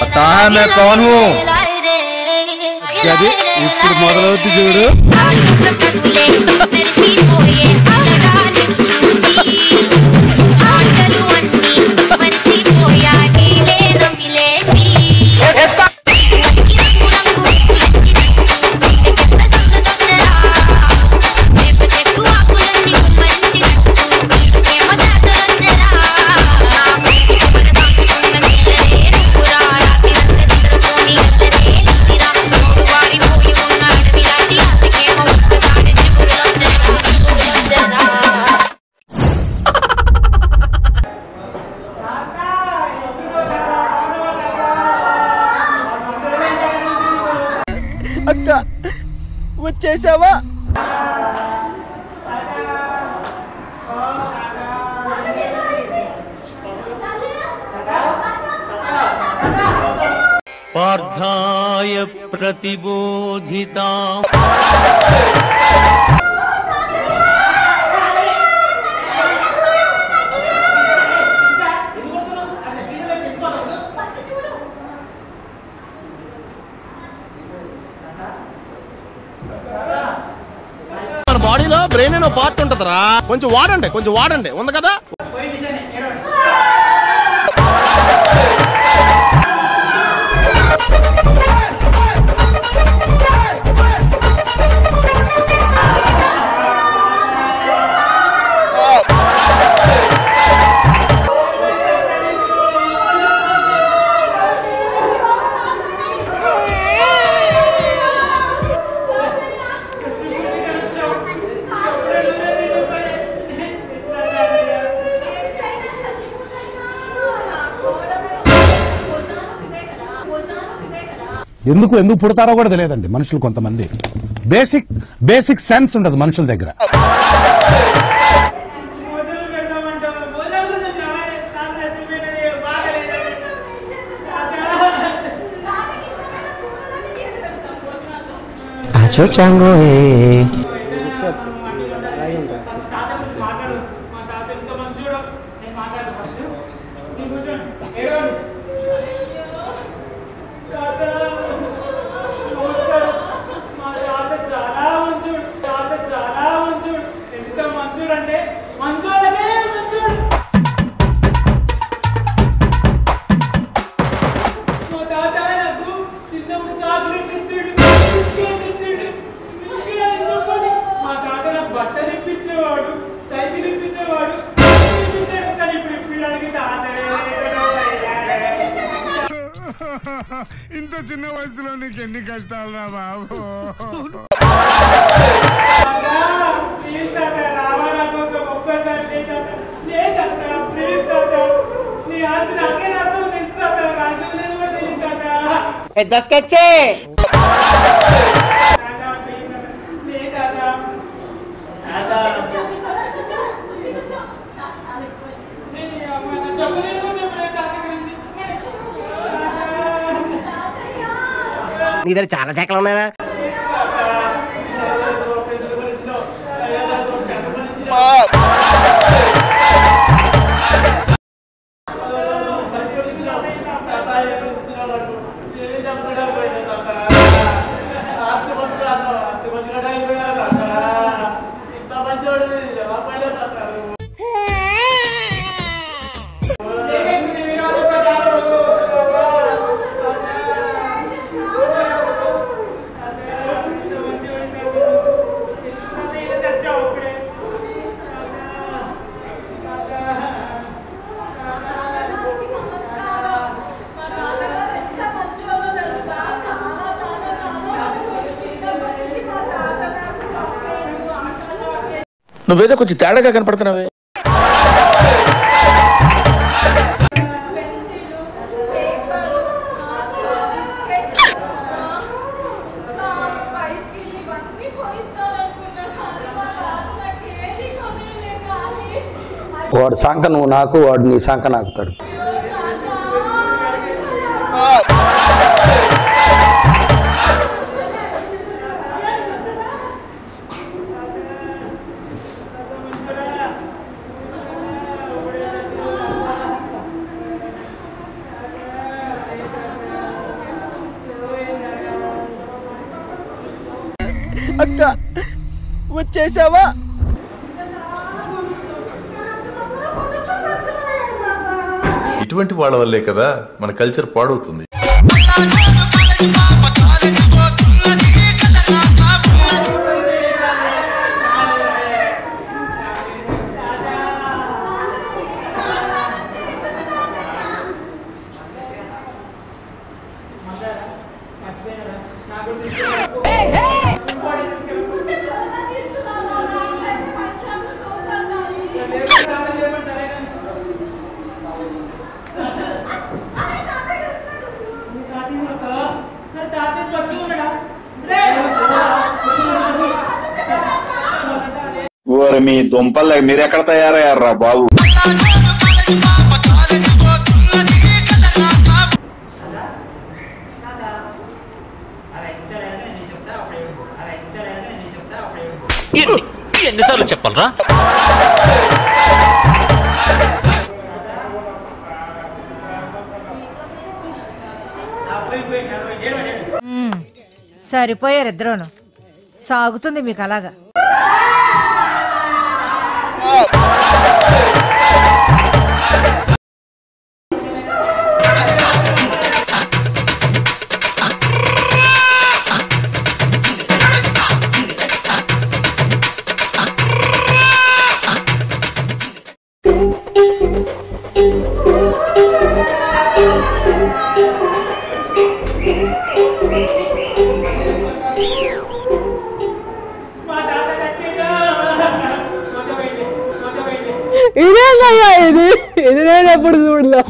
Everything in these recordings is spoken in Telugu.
पता है मैं कौन हूँ? ఇప్పుడు మొదలవుతుంది చూడు. అక్క వచ్చేసావా? పార్థాయ ప్రతిబోధితాం బాడీలో బ్రెయిన్ అనే పార్ట్ ఉంటదరా, కొంచెం వాడండి ఉంది కదా. ఎందుకు పుడతారో కూడా తెలియదండి మనుషులు. కొంతమంది బేసిక్ సెన్స్ ఉండదు మనుషుల దగ్గర. ఇంత చిన్న వయసులో నీకు ఎన్ని కష్టాలు రా బాబు. నీ దగ్గర చాలా శాఖలు ఉన్నాయా? నువ్వేదో కొంచెం తేడాగా కనపడుతున్నావే. వాడు సంక నువ్వు నాకు, వాడు నీ సంక నాకుతాడు. అక్క వచ్చేసావా? ఇటువంటి వాళ్ళ వల్లే కదా మన కల్చర్ పాడవుతుంది. మీ దుంపల్ మీరెక్కడ తయారయ్యారా బాబు? ఎన్నిసార్లు చెప్పాలరా? సరిపోయారు ఇద్దరును. సాగుతుంది మీకు అలాగా. ఇదేనయ్యా ఇది నేను ఎప్పుడు చూడలే.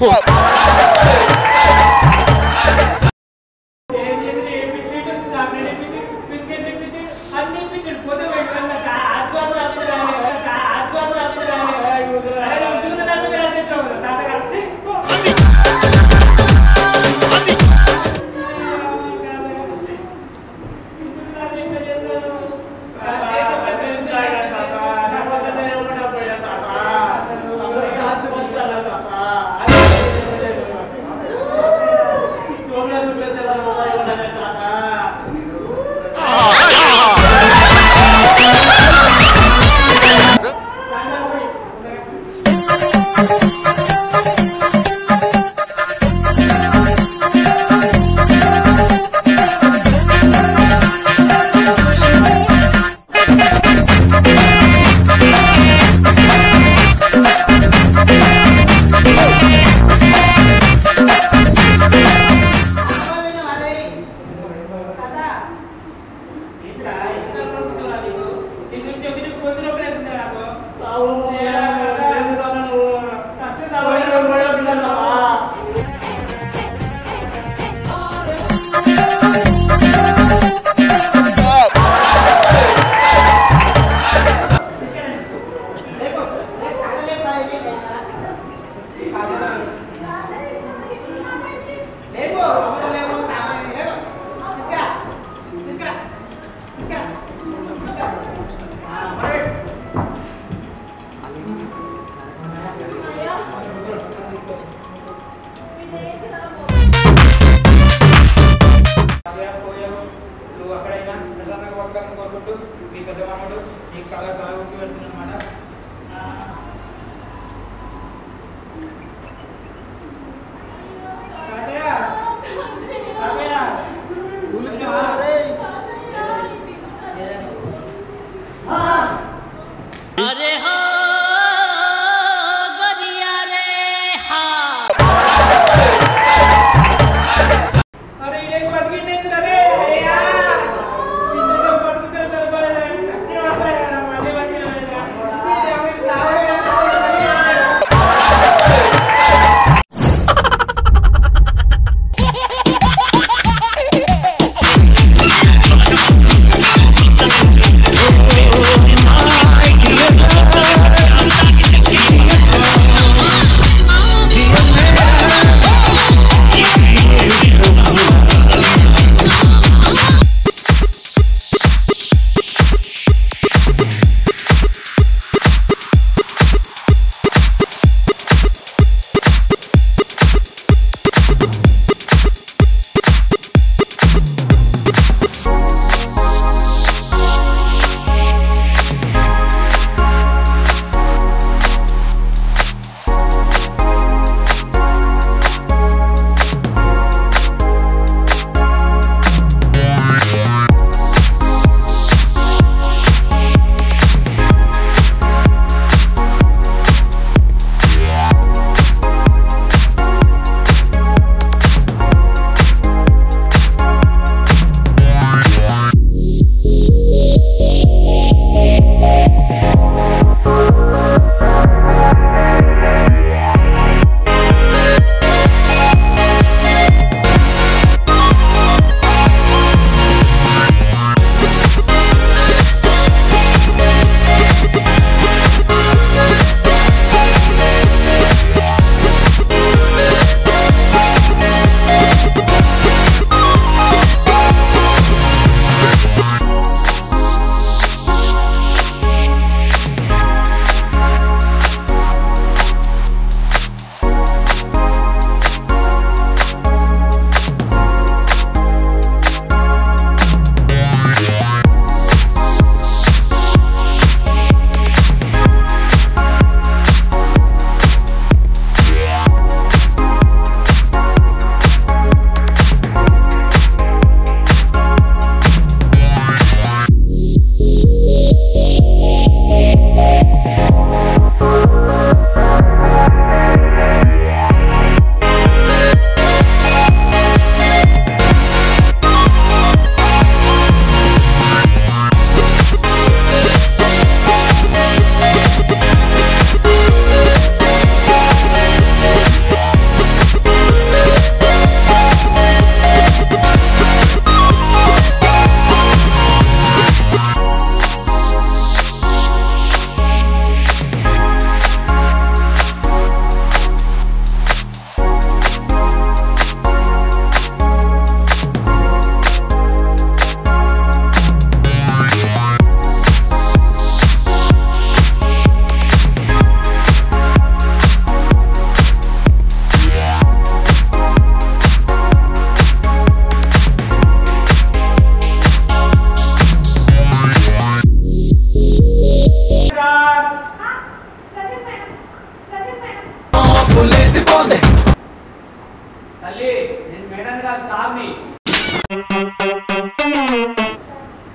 తల్లి నేను మేడం కాదు సార్ని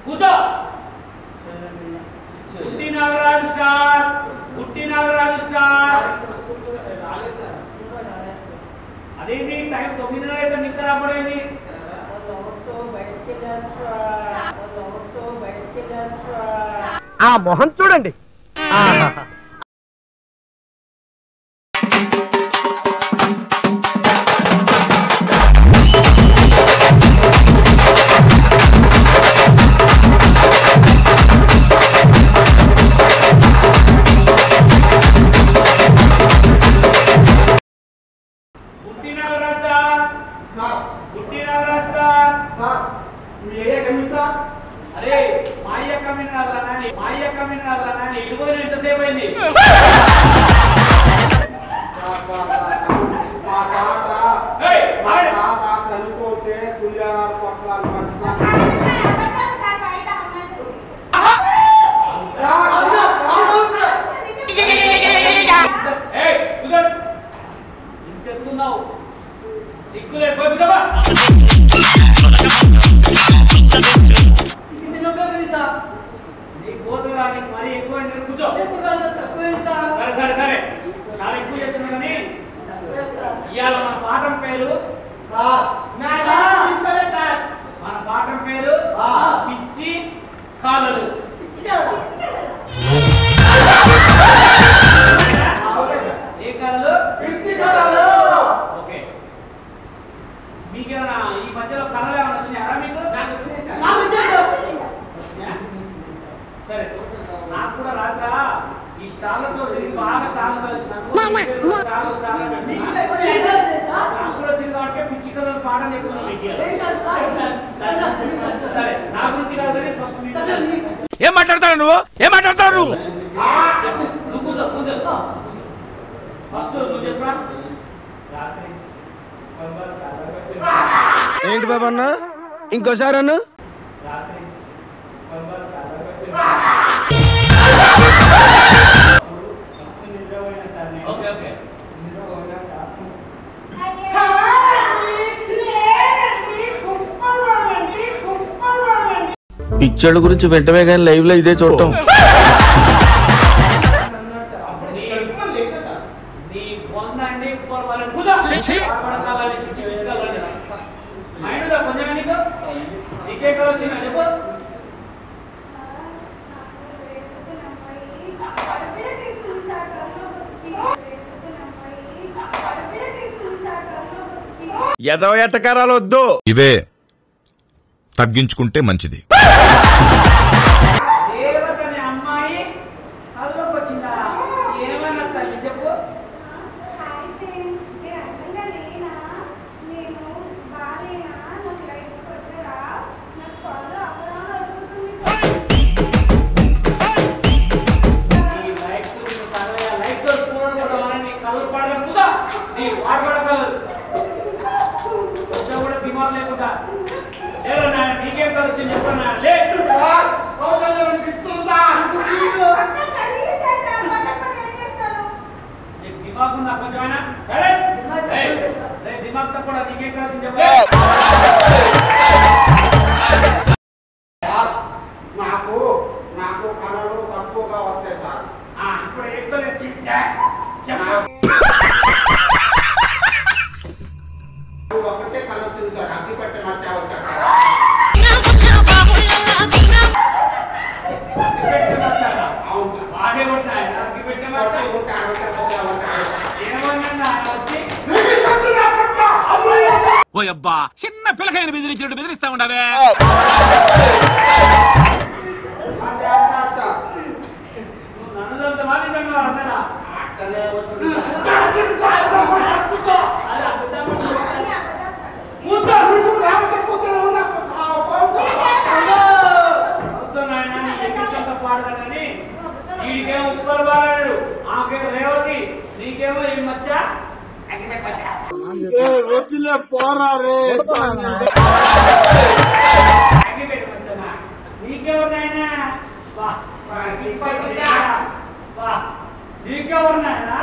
కూర్చో పుట్టి నాగరాజు స్టార్ పుట్టి నాగరాజు స్టార్ అదేంటి టైం 9:30 అయితే నిద్ర రాబోయేది ఆ మొహం చూడండి. అరే మాయ కమినాల నాని ఇటుపోయిన ఎంతసేపు అయింది చనిపోతే పులిహార పొట్లాలు ఇంకెత్తున్నావు సిగ్గులేదు పోయి మరీ ఎక్కువ కూర్చో సరే సరే సరే చాలా ఎక్కువ చేస్తున్నా కానీ ఇవాళ మన పాఠం పేరు పిచ్చి కాలలు ఏ కాలలు ఓకే మీకేమైనా ఈ మధ్యలో కళలు ఏమైనా వచ్చినాయా మీకు సరే నాకు కూడా రాత్ర ఈ స్టార్లతో బాగా స్టార్లు కలిసినాను నాకు కూడా వచ్చింది కాబట్టి పిచ్చి కలర్ పాఠం ఎక్కువ సరే నా గురించి కాదు కానీ ఫస్ట్ ఏం మాట్లాడతావు నువ్వు నువ్వు కూర్చో ఫస్ట్ నువ్వు చెప్పరా ఏంటి బాబా అన్న ఇంకోసారి అన్న ఓకే ఓకే పిచ్చోళ్ళ గురించి వెంటనే కానీ లైవ్ లో ఇదే చూడటం ఎదవ ఎట్టకారాలు వద్దు, ఇవే తగ్గించుకుంటే మంచిది. నాకు కళలు తక్కువగా వస్తాయి సార్. ఒకటే కళ వచ్చింది సార్, అగ్గి పెట్టే మధ్య వచ్చారు సార్. ఓ అబ్బా చిన్న పిల్లకాయన బెదిరించినట్టు బెదిరిస్తా ఉండవే. వీడికేమో ఉప్పర్ బాగాడు, ఆమెకేమో రేవతి, నీకేమో ఈ మచ్చ నీకెవరినైనా నీకెవరినైనా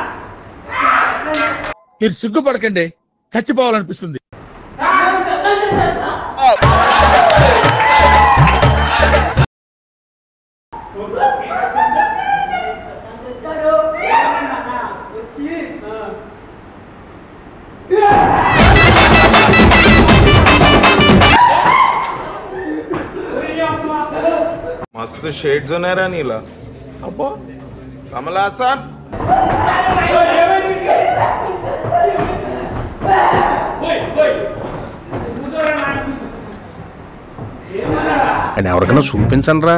మీరు సిగ్గుపడకండి, చచ్చిపోవాలనిపిస్తుంది. मस्त शेड्स नाही रा नीला अप्पो कमल हासन అని ఎవరికైనా చూపించండి రా.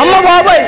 అమ్మ బాబాయ్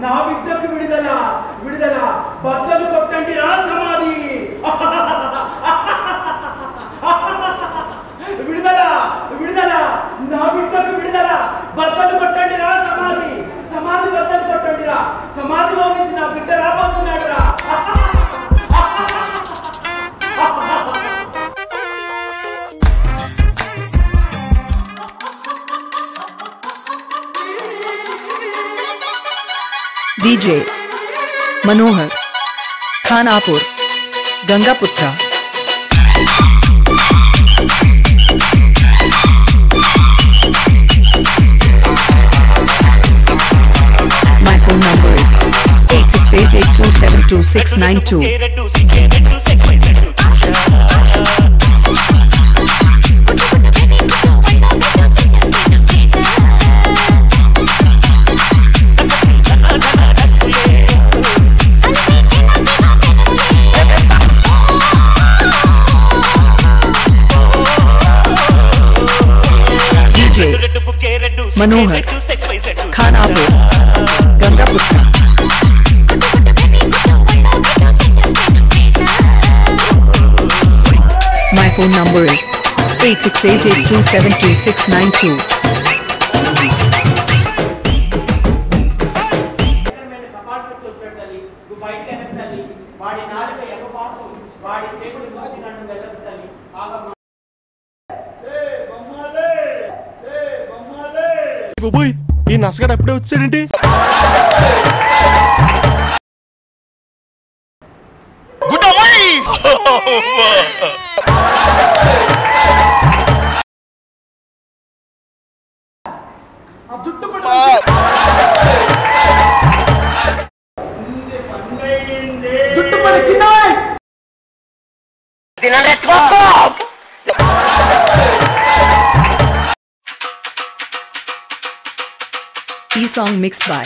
నా బిడ్డకు విడుదల విడుదల బద్దలు కొట్టండి రా సమాధి విడుదల విడుదల నా బిడ్డకు విడుదల బద్దలు కొట్టండి రా సమాధి సమాధి బద్దలు కొట్టండి రా సమాధిలో నుంచి నా బిడ్డ రాబోతున్నాడు రా DJ Manohar Khanapur Gangaputra My phone number is 8688272692. Manohar Khanapur Gangaputra My phone number is 8688272692. ఈ నసగడు అప్పుడే వచ్చాడేంటి? E-song mixed by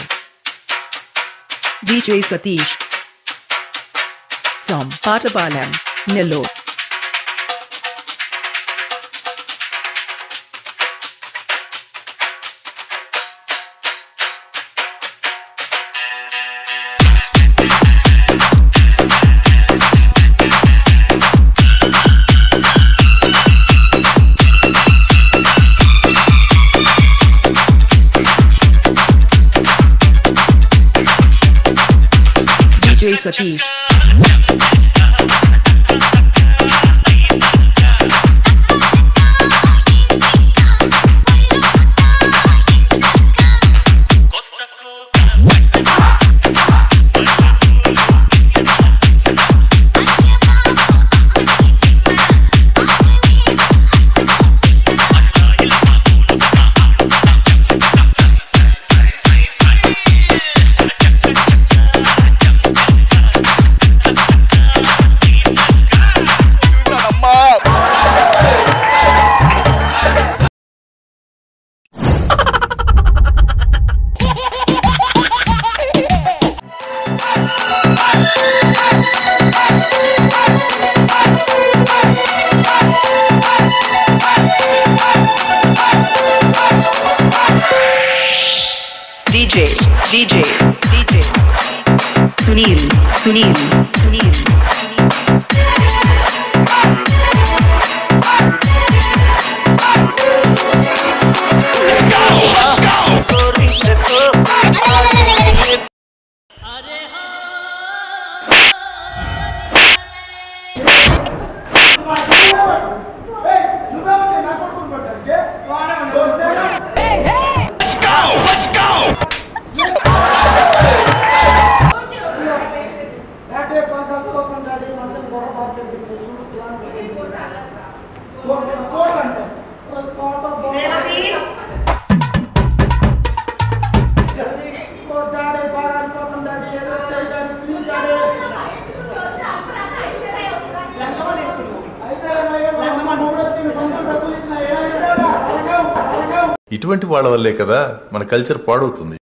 DJ Satish from Patapalam, Nellore. DJ Satish. DJ Sunil ఇటువంటి వాళ్ళ వల్లే కదా మన కల్చర్ పాడవుతుంది.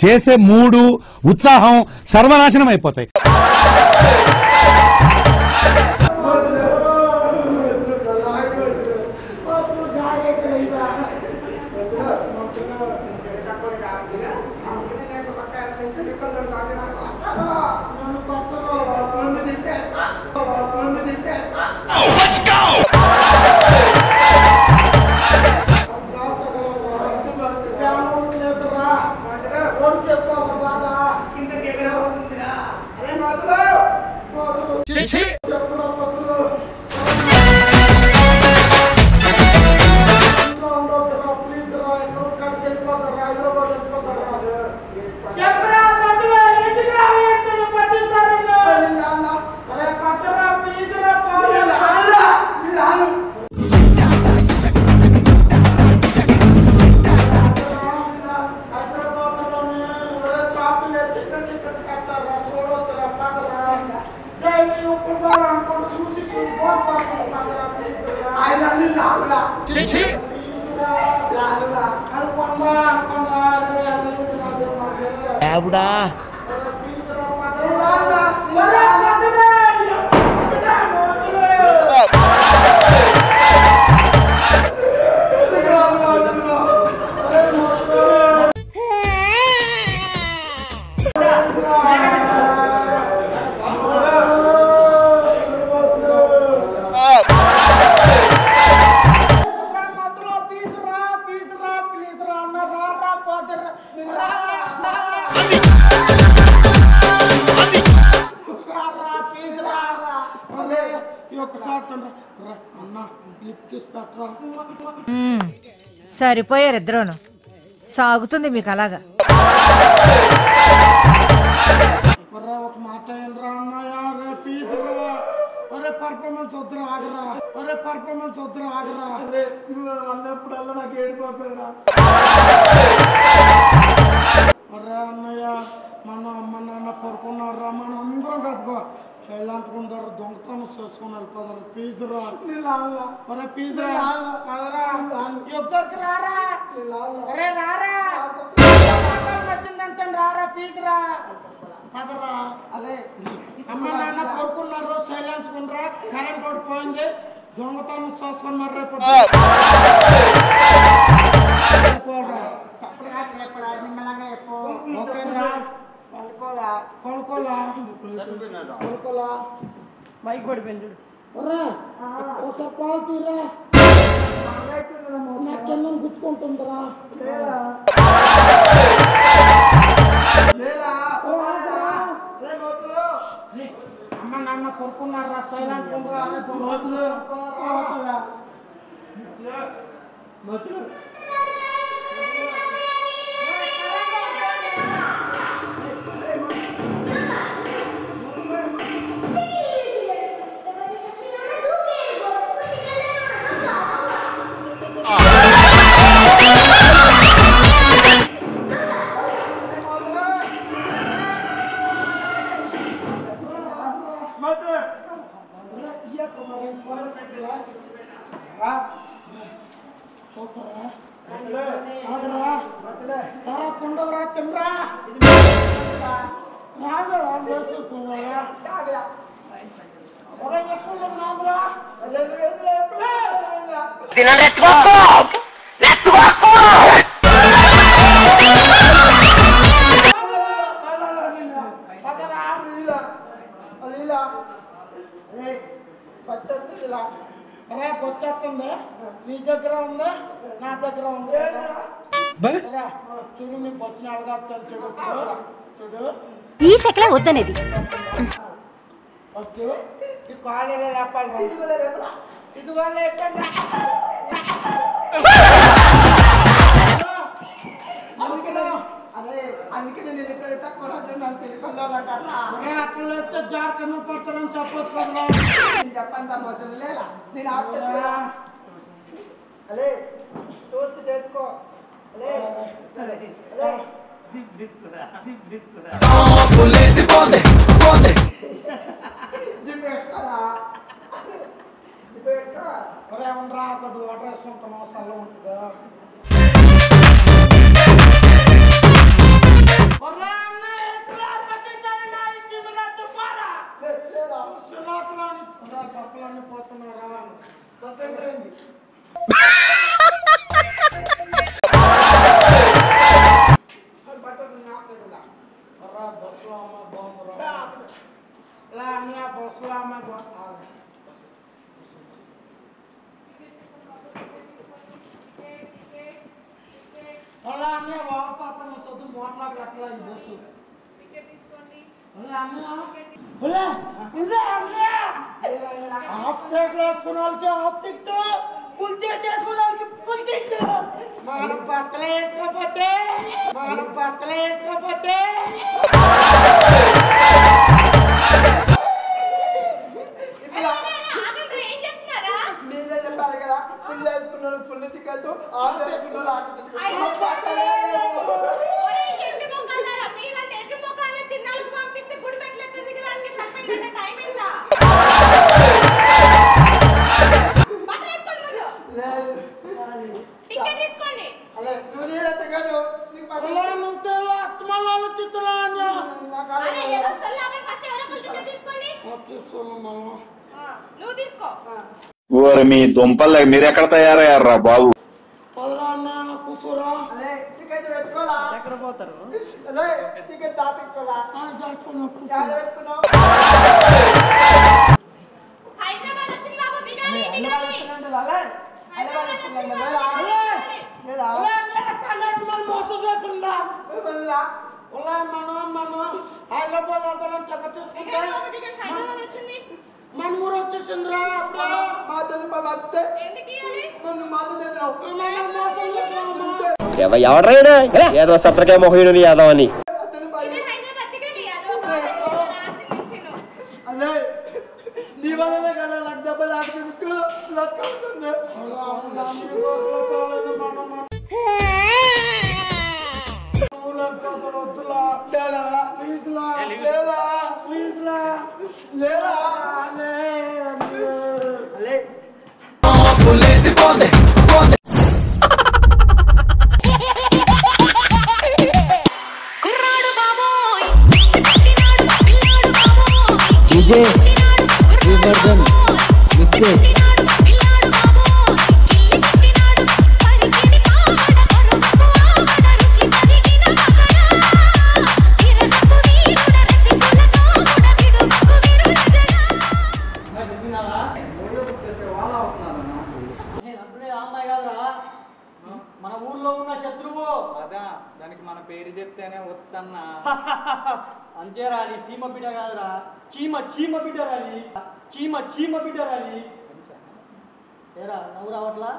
చేసే మూడు ఉత్సాహం సర్వనాశనం అయిపోతాయి. సరిపోయారు ఇద్దరును. సాగుతుంది మీకు అలాగా. ఒక మాట ఏంట్రా అన్నయ్య, రే పీసురా, ఒరే పర్ఫార్మెన్స్ వద్దురా ఆగరా, ఒరే పర్ఫార్మెన్స్ వద్దురా ఆగరా, అన్నప్పుడల్లా నాకు ఏడిపోతుందిరా. ఒరే అన్నయ్య, మన అమ్మ నాన్న పడుకున్నారా, మనం అందరం కట్టుకో చైలాంటుకుంటారు, దొంగతనం చేసుకుని వెళ్ళిపోతారు. పీసురా ఒరే పీసురా రారా, ఒరే రారా వచ్చిందంటే రారా పీసురా. పదరా అదే అమ్మ నాన్న కోరుకున్నారు సైలెన్స్ కుండ్రా కరెంట్ ఓడిపోయింది దొంగతనం చూసుకొని మరి రేపు పడుకోలా మైక్ పడిపోయింది ఒకసారి కాల్ తీరా నా కింద గుచ్చుకుంటుందిరా అమ్మ నాన్న కొడుకున్నారా సైలెంట్ కొండవరా తినరా వచ్చేస్తుంది నీ దగ్గర ఉందా నా దగ్గర ఉందా చూడు నీకు వచ్చిన అడగాలి చూడు చూడు ఈ సెకల వద్దనేది వద్దు ఈ కాలేజీలో లేపాలి ఇదిగో లేపండి అందుకే నేను అట్లా లేపితే జార్ఖండ్ పడతానని చెప్పొచ్చు కదా చెప్పండి తప్పదు లేదా నేను ఆపుతా అలే చూసి చేసుకో అలే అలే ఉండరా కొద్ది వాటర్ వేసుకుంటాం సల్ల ఉంటుందా కప్పలన్నీ పోతున్నారా బస్సులో అమ్మ బాగురా అన్నీ ఆ బస్సులో అమ్మ అలా అన్నీ వాపతాను చదువు మోట్లాకి అట్లా ఈ బస్సు మనం పక్కలే ఎత్తుకపోతే మీరే చెప్పాలి కదా పుల్లు వేసుకున్నాడు పుల్లు చికెన్ ఆఫ్ వేసుకున్నాడు ఓరి మీ దుంపలు మీరెక్కడ తయారయ్యారా బాబు ఎక్కడ పోతారు హైదరాబాద్ వెళ్తానని చెక్క తీసుకుంటే మన ఊరు వచ్చేసిందిరా మా తల్లి వస్తే ఎవడ్రైనా ఏదో సత్రకాయ మొహయుడు యాదవ్ అని నీ వల్లనే కదా నాకు దెబ్బలు కుర్రాడు బాబోయ్ DJ Srivardan mixes. మన ఊర్లో ఉన్న శత్రువు అదా దానికి మన పేరు చెప్తేనే వచ్చన్నా అంతేరా అది చీమ బిడ్డ కాదురా చీమ బిడ్డ రాది చీమ బిడ్డ రాది ఏరా నవ్వు రావట్లా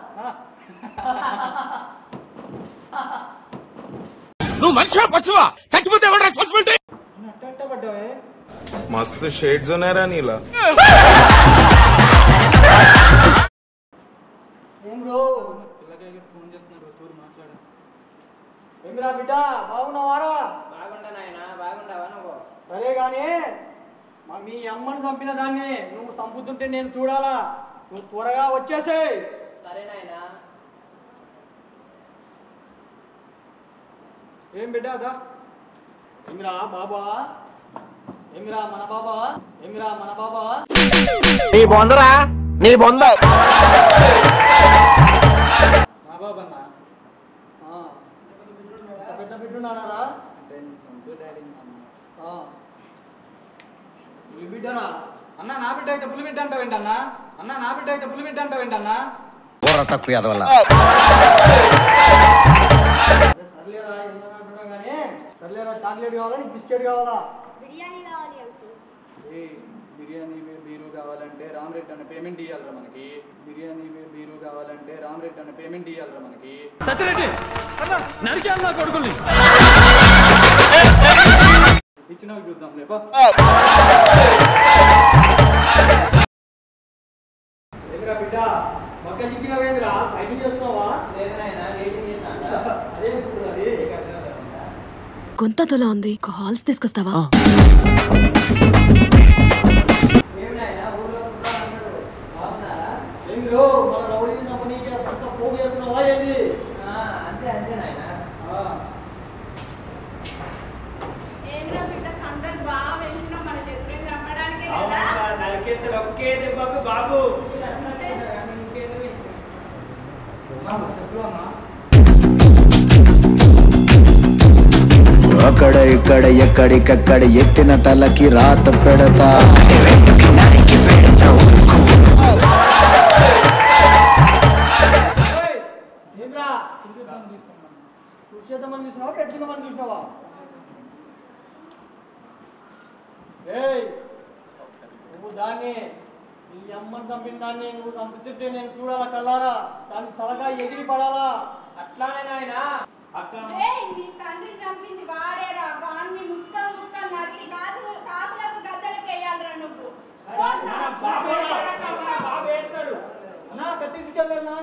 నువ్వు మనిషివా పశువా చచ్చిపోతే ఎవరు రెస్పాన్సిబిలిటీ పడ్డావే मस्त शेड्स ఉన్నాయరా నీలా ఏం బ్రో పిల్లకి ఫోన్ చేస్తున్నాడు తూరు మాట్లాడు ఏమిరా బిడ్డ బాగున్నావారా బాగుంటా నాయనా బాగుండావా నువ్వు సరే గానీ మీ అమ్మని చంపిన దాన్ని నువ్వు చంపుతుంటే నేను చూడాలా నువ్వు త్వరగా వచ్చేసేయ్ సరే నాయనా ఏం బిడ్డ అదా ఏమిరా బాబా ఏమిరా మన బాబా నీ బొందరా నీ బొంద మా బాబన్నా పెద్ద బిడ్డున్నాడారా పులి బిడ్డరా అన్న నా బిడ్డ అయితే పులి బిడ్డ అంటావు ఏంటన్నా తక్కువ ఎదవల్ల సర్లేరా ఎంత అంటున్నా కానీ సర్లేరా చాక్లెట్ కావాలా నీకు బిస్కెట్ కావాలా బిర్యానీ కావాలి బిర్యానీ బీరు కావాలంటే రామరెడ్డి అన్న పేమెంట్ ఇవ్వాలరా మనకి సత్యరెడ్డి నరికేయాలి కొడుకుల్ని ఇచ్చినాక చూద్దాం లేపా ఎదురా బిడ్డ మొక్క చిక్కినవేంద్రా ఫైటింగ్ చేస్తున్నావా అదే గొంతతోలా ఉంది కాల్స్ తీసుకొస్తావా మన రౌడీని చంపనీకి అంత పోగు చేస్తున్నావా ఏంది అంతే నాయన ఏంద్రా బిడ్డ కందలు బాగా పెంచినాం మన శత్రువుని చంపడానికి నరికేస్తాడు ఒకే దెబ్బకు బాబు అక్కడ ఇక్కడ ఎక్కడికక్కడ ఎత్తిన తలకి రాత పెడతా చూసేద్దామని చూసినావా పెట్టుకుందామని చూసినావా నువ్వు దాన్ని నీ అమ్మని చంపిన దాన్ని నువ్వు చంపుతుంటే నేను చూడాలా కల్లారా దాని తలగా ఎగిరి పడాలా అట్లానే నాయన నీ తండ్రి చంపింది వాడేరా వాడిని ముక్కలు నరికి కాపులకు గద్దలకి వేయాలరా నువ్వు అన్నా కత్తి తీసుకెళ్ళా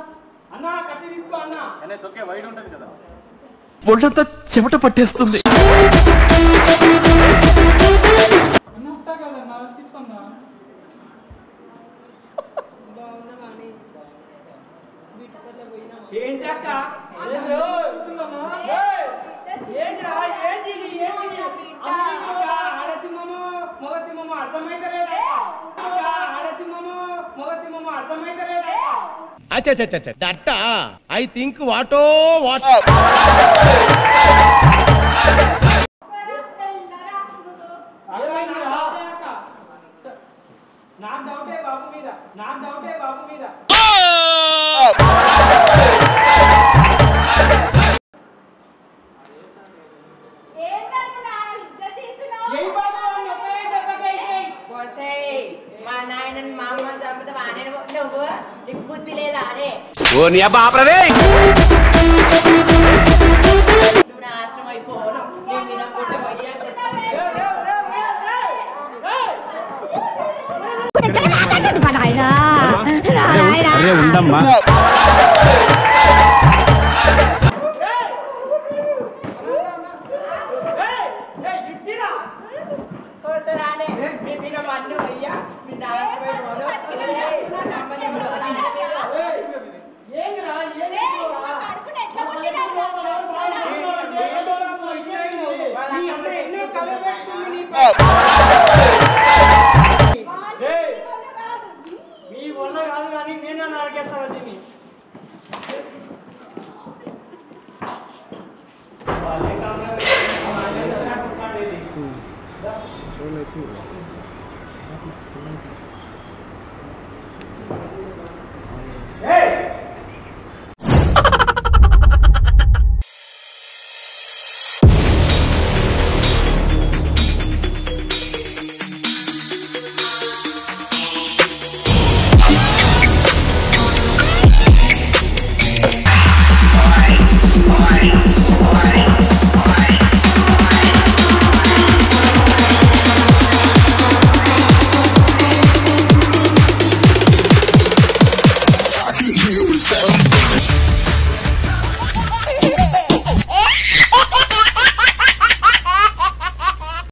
అన్నా కత్తి తీసుకో అన్నా వైడ్ ఉంటుంది కదా ఒళ్ళంతా చెమట పట్టేస్తుంది ఏంటి అక్క ఆడసింహము మగసింహము అర్థమైతే లేదా దట్ ఐ థింక్ వాటో వాట్ నాకు డౌటే బాబు మీద మా నాయనని మా అమ్మని చంపితే వానే నువ్వు నీకు బుద్ధి లేదా అరే ఓ నీ అబ్బా ఆపరదే నువ్వు నాశనం అయిపోను నేను వినకుండా ఉండమ్మా Sound